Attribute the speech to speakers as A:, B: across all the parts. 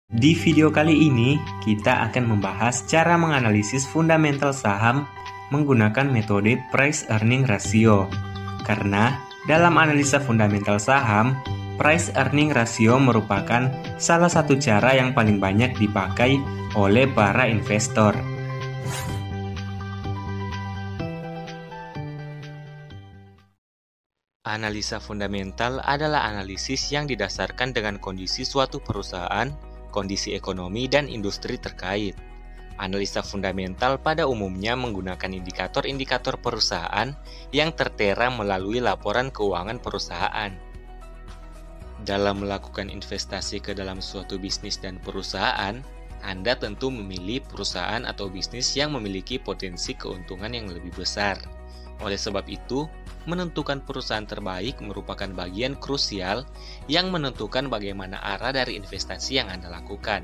A: Di video kali ini, kita akan membahas cara menganalisis fundamental saham menggunakan metode Price Earning Ratio. Karena dalam analisa fundamental saham, Price Earning Ratio merupakan salah satu cara yang paling banyak dipakai oleh para investor. Analisa fundamental adalah analisis yang didasarkan dengan kondisi suatu perusahaan, kondisi ekonomi, dan industri terkait. Analisa fundamental pada umumnya menggunakan indikator-indikator perusahaan yang tertera melalui laporan keuangan perusahaan. Dalam melakukan investasi ke dalam suatu bisnis dan perusahaan, Anda tentu memilih perusahaan atau bisnis yang memiliki potensi keuntungan yang lebih besar. Oleh sebab itu, menentukan perusahaan terbaik merupakan bagian krusial yang menentukan bagaimana arah dari investasi yang Anda lakukan.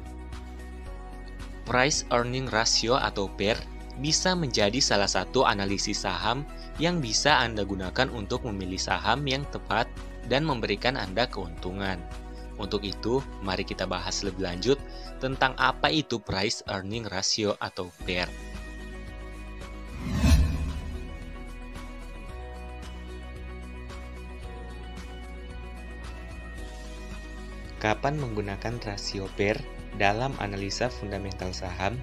A: Price Earning Ratio atau PER bisa menjadi salah satu analisis saham yang bisa Anda gunakan untuk memilih saham yang tepat dan memberikan Anda keuntungan. Untuk itu, mari kita bahas lebih lanjut tentang apa itu Price Earning Ratio atau PER. Kapan menggunakan rasio PER dalam analisa fundamental saham?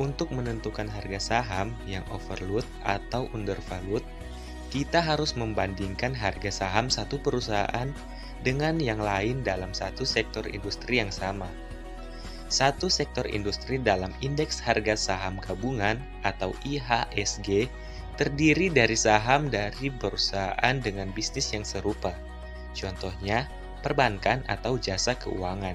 A: Untuk menentukan harga saham yang overvalued atau undervalued, kita harus membandingkan harga saham satu perusahaan dengan yang lain dalam satu sektor industri yang sama. Satu sektor industri dalam indeks harga saham gabungan atau IHSG terdiri dari saham dari perusahaan dengan bisnis yang serupa. Contohnya, perbankan atau jasa keuangan.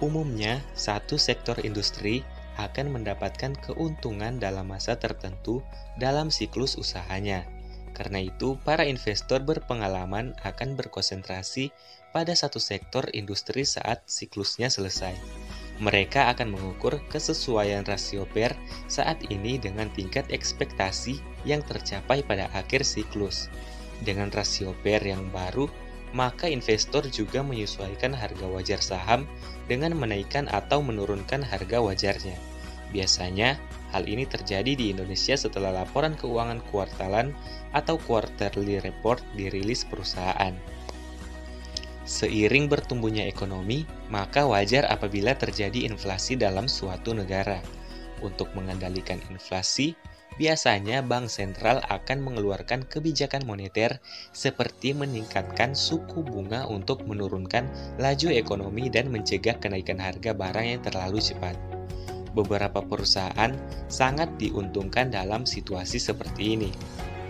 A: Umumnya, satu sektor industri akan mendapatkan keuntungan dalam masa tertentu dalam siklus usahanya. Karena itu, para investor berpengalaman akan berkonsentrasi pada satu sektor industri saat siklusnya selesai. Mereka akan mengukur kesesuaian rasio PER saat ini dengan tingkat ekspektasi yang tercapai pada akhir siklus. Dengan rasio PER yang baru, maka investor juga menyesuaikan harga wajar saham dengan menaikkan atau menurunkan harga wajarnya. Biasanya, hal ini terjadi di Indonesia setelah laporan keuangan kuartalan atau quarterly report dirilis perusahaan. Seiring bertumbuhnya ekonomi, maka wajar apabila terjadi inflasi dalam suatu negara. Untuk mengendalikan inflasi, biasanya bank sentral akan mengeluarkan kebijakan moneter seperti meningkatkan suku bunga untuk menurunkan laju ekonomi dan mencegah kenaikan harga barang yang terlalu cepat. Beberapa perusahaan sangat diuntungkan dalam situasi seperti ini.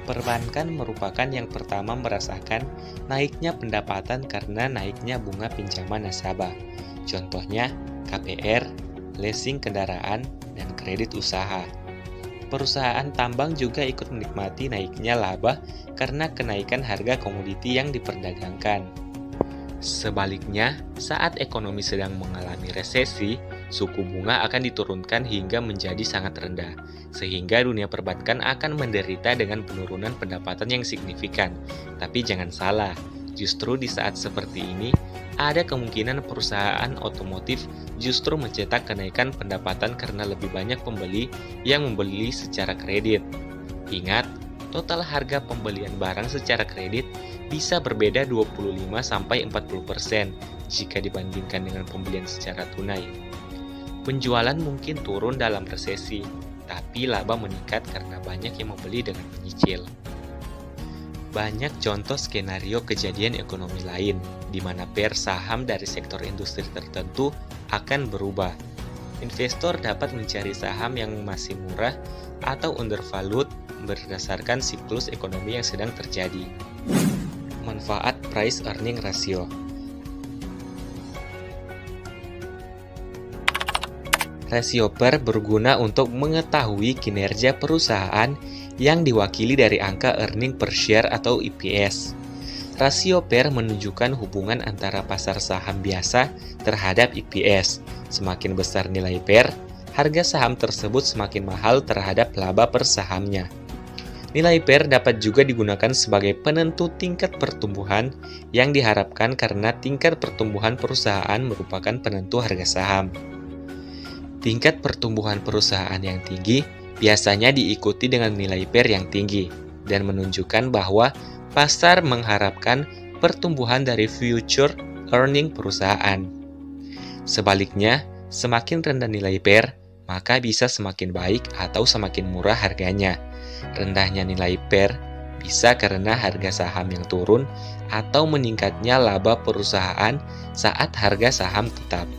A: Perbankan merupakan yang pertama merasakan naiknya pendapatan karena naiknya bunga pinjaman nasabah. Contohnya KPR, leasing kendaraan, dan kredit usaha. Perusahaan tambang juga ikut menikmati naiknya laba karena kenaikan harga komoditi yang diperdagangkan. Sebaliknya, saat ekonomi sedang mengalami resesi, suku bunga akan diturunkan hingga menjadi sangat rendah, sehingga dunia perbankan akan menderita dengan penurunan pendapatan yang signifikan. Tapi jangan salah, justru di saat seperti ini, ada kemungkinan perusahaan otomotif justru mencetak kenaikan pendapatan karena lebih banyak pembeli yang membeli secara kredit. Ingat, total harga pembelian barang secara kredit bisa berbeda 25-40% jika dibandingkan dengan pembelian secara tunai. Penjualan mungkin turun dalam resesi, tapi laba meningkat karena banyak yang membeli dengan menyicil. Banyak contoh skenario kejadian ekonomi lain, di mana PER saham dari sektor industri tertentu akan berubah. Investor dapat mencari saham yang masih murah atau undervalued berdasarkan siklus ekonomi yang sedang terjadi. Manfaat Price Earning Ratio. Rasio PER berguna untuk mengetahui kinerja perusahaan yang diwakili dari angka earning per share atau EPS. Rasio PER menunjukkan hubungan antara pasar saham biasa terhadap EPS. Semakin besar nilai PER, harga saham tersebut semakin mahal terhadap laba per sahamnya. Nilai PER dapat juga digunakan sebagai penentu tingkat pertumbuhan yang diharapkan karena tingkat pertumbuhan perusahaan merupakan penentu harga saham. Tingkat pertumbuhan perusahaan yang tinggi biasanya diikuti dengan nilai PER yang tinggi dan menunjukkan bahwa pasar mengharapkan pertumbuhan dari future earning perusahaan. Sebaliknya, semakin rendah nilai PER, maka bisa semakin baik atau semakin murah harganya. Rendahnya nilai PER bisa karena harga saham yang turun atau meningkatnya laba perusahaan saat harga saham tetap.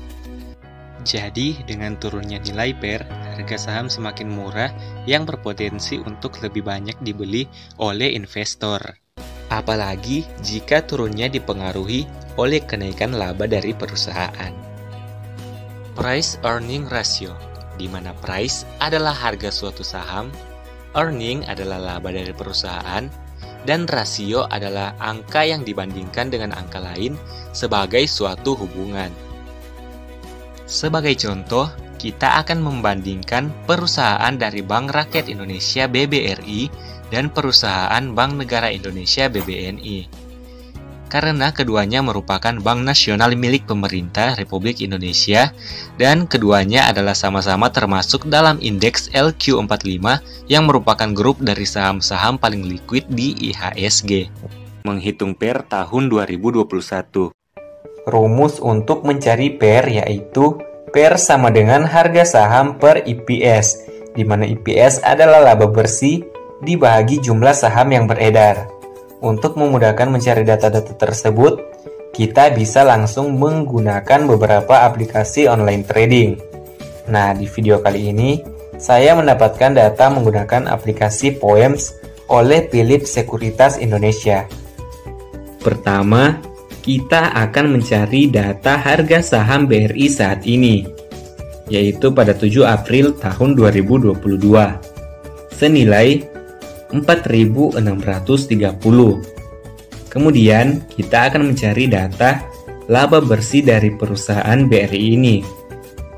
A: Jadi, dengan turunnya nilai PER, harga saham semakin murah yang berpotensi untuk lebih banyak dibeli oleh investor. Apalagi jika turunnya dipengaruhi oleh kenaikan laba dari perusahaan. Price Earning Ratio, di mana price adalah harga suatu saham, earning adalah laba dari perusahaan, dan rasio adalah angka yang dibandingkan dengan angka lain sebagai suatu hubungan. Sebagai contoh, kita akan membandingkan perusahaan dari Bank Rakyat Indonesia BBRI dan perusahaan Bank Negara Indonesia BBNI. Karena keduanya merupakan bank nasional milik pemerintah Republik Indonesia dan keduanya adalah sama-sama termasuk dalam indeks LQ45 yang merupakan grup dari saham-saham paling liquid di IHSG. Menghitung PER tahun 2021. Rumus untuk mencari PER yaitu PER sama dengan harga saham per EPS, di mana EPS adalah laba bersih dibagi jumlah saham yang beredar. Untuk memudahkan mencari data-data tersebut, kita bisa langsung menggunakan beberapa aplikasi online trading. Nah, di video kali ini, saya mendapatkan data menggunakan aplikasi Poems oleh Phillip Sekuritas Indonesia. Pertama, kita akan mencari data harga saham BRI saat ini, yaitu pada 7 April tahun 2022, senilai 4.630. Kemudian, kita akan mencari data laba bersih dari perusahaan BRI ini.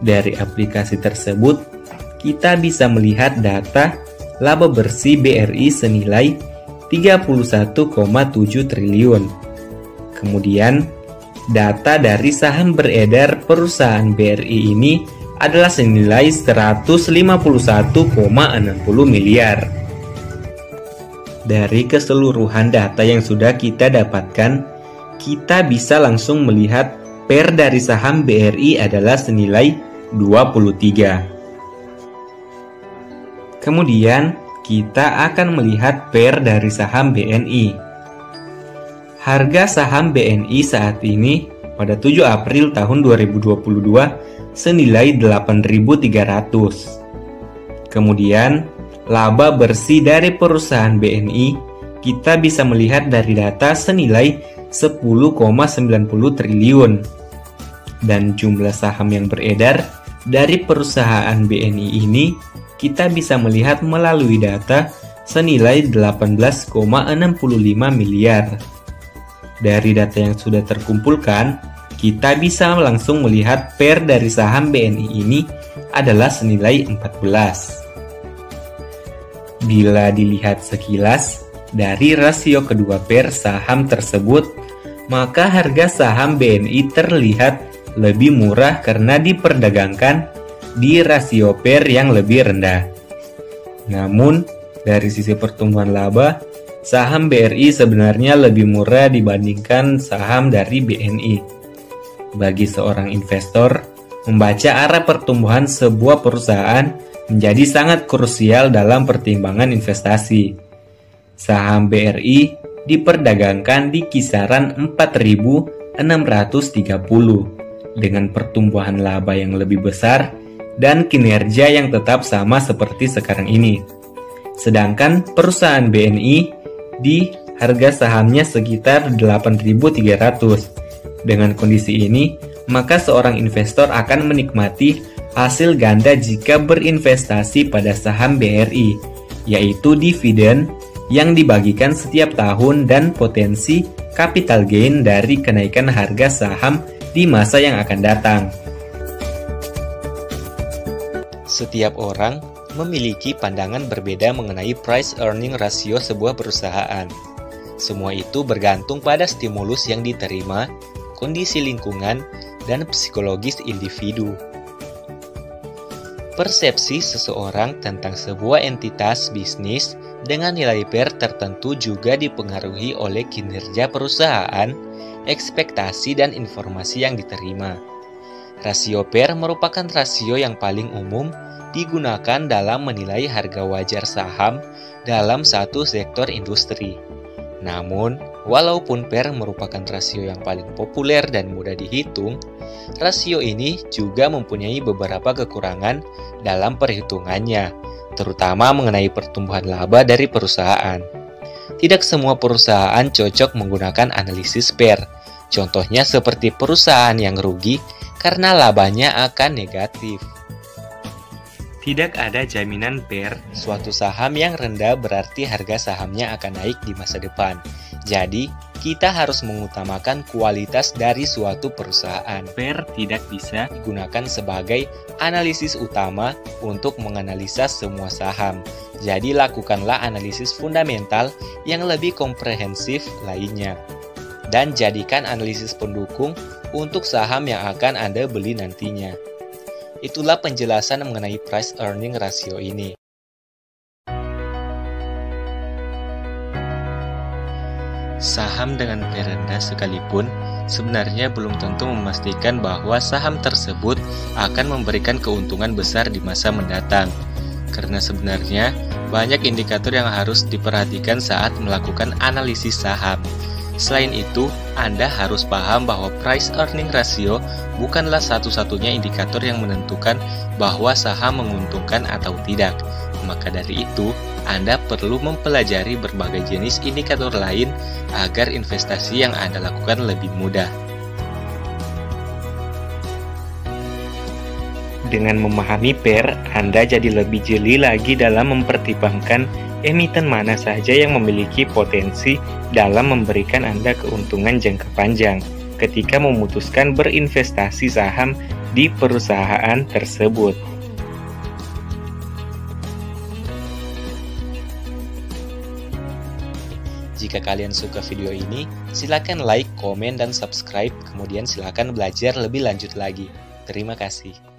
A: Dari aplikasi tersebut, kita bisa melihat data laba bersih BRI senilai 31,7 triliun. Kemudian, data dari saham beredar perusahaan BRI ini adalah senilai 151,60 miliar. Dari keseluruhan data yang sudah kita dapatkan, kita bisa langsung melihat PER dari saham BRI adalah senilai 23. Kemudian, kita akan melihat PER dari saham BNI. Harga saham BNI saat ini pada 7 April tahun 2022 senilai 8.300. Kemudian, laba bersih dari perusahaan BNI kita bisa melihat dari data senilai 10,90 triliun. Dan jumlah saham yang beredar dari perusahaan BNI ini kita bisa melihat melalui data senilai 18,65 miliar. Dari data yang sudah terkumpulkan, kita bisa langsung melihat PER dari saham BNI ini adalah senilai 14. Bila dilihat sekilas, dari rasio kedua PER saham tersebut, maka harga saham BNI terlihat lebih murah karena diperdagangkan di rasio PER yang lebih rendah. Namun, dari sisi pertumbuhan laba, saham BRI sebenarnya lebih murah dibandingkan saham dari BNI. Bagi seorang investor, membaca arah pertumbuhan sebuah perusahaan menjadi sangat krusial dalam pertimbangan investasi. Saham BRI diperdagangkan di kisaran 4.630 dengan pertumbuhan laba yang lebih besar dan kinerja yang tetap sama seperti sekarang ini. Sedangkan perusahaan BNI di harga sahamnya sekitar 8.300. Dengan kondisi ini, maka seorang investor akan menikmati hasil ganda jika berinvestasi pada saham BRI, yaitu dividen yang dibagikan setiap tahun dan potensi capital gain dari kenaikan harga saham di masa yang akan datang. Setiap orang memiliki pandangan berbeda mengenai price earning ratio sebuah perusahaan. Semua itu bergantung pada stimulus yang diterima, kondisi lingkungan, dan psikologis individu. Persepsi seseorang tentang sebuah entitas bisnis dengan nilai PER tertentu juga dipengaruhi oleh kinerja perusahaan, ekspektasi, dan informasi yang diterima. Rasio PER merupakan rasio yang paling umum digunakan dalam menilai harga wajar saham dalam satu sektor industri. Namun, walaupun PER merupakan rasio yang paling populer dan mudah dihitung, rasio ini juga mempunyai beberapa kekurangan dalam perhitungannya, terutama mengenai pertumbuhan laba dari perusahaan. Tidak semua perusahaan cocok menggunakan analisis PER. Contohnya seperti perusahaan yang rugi karena labanya akan negatif. Tidak ada jaminan PER, suatu saham yang rendah berarti harga sahamnya akan naik di masa depan. Jadi, kita harus mengutamakan kualitas dari suatu perusahaan. PER tidak bisa digunakan sebagai analisis utama untuk menganalisa semua saham. Jadi, lakukanlah analisis fundamental yang lebih komprehensif lainnya. Dan jadikan analisis pendukung untuk saham yang akan Anda beli nantinya. Itulah penjelasan mengenai price earning ratio ini. Saham dengan PER rendah sekalipun sebenarnya belum tentu memastikan bahwa saham tersebut akan memberikan keuntungan besar di masa mendatang. Karena sebenarnya banyak indikator yang harus diperhatikan saat melakukan analisis saham. Selain itu, Anda harus paham bahwa price earning ratio bukanlah satu-satunya indikator yang menentukan bahwa saham menguntungkan atau tidak. Maka dari itu, Anda perlu mempelajari berbagai jenis indikator lain agar investasi yang Anda lakukan lebih mudah. Dengan memahami PER, Anda jadi lebih jeli lagi dalam mempertimbangkan emiten mana saja yang memiliki potensi dalam memberikan Anda keuntungan jangka panjang ketika memutuskan berinvestasi saham di perusahaan tersebut. Jika kalian suka video ini, silakan like, komen, dan subscribe, kemudian silakan belajar lebih lanjut lagi. Terima kasih.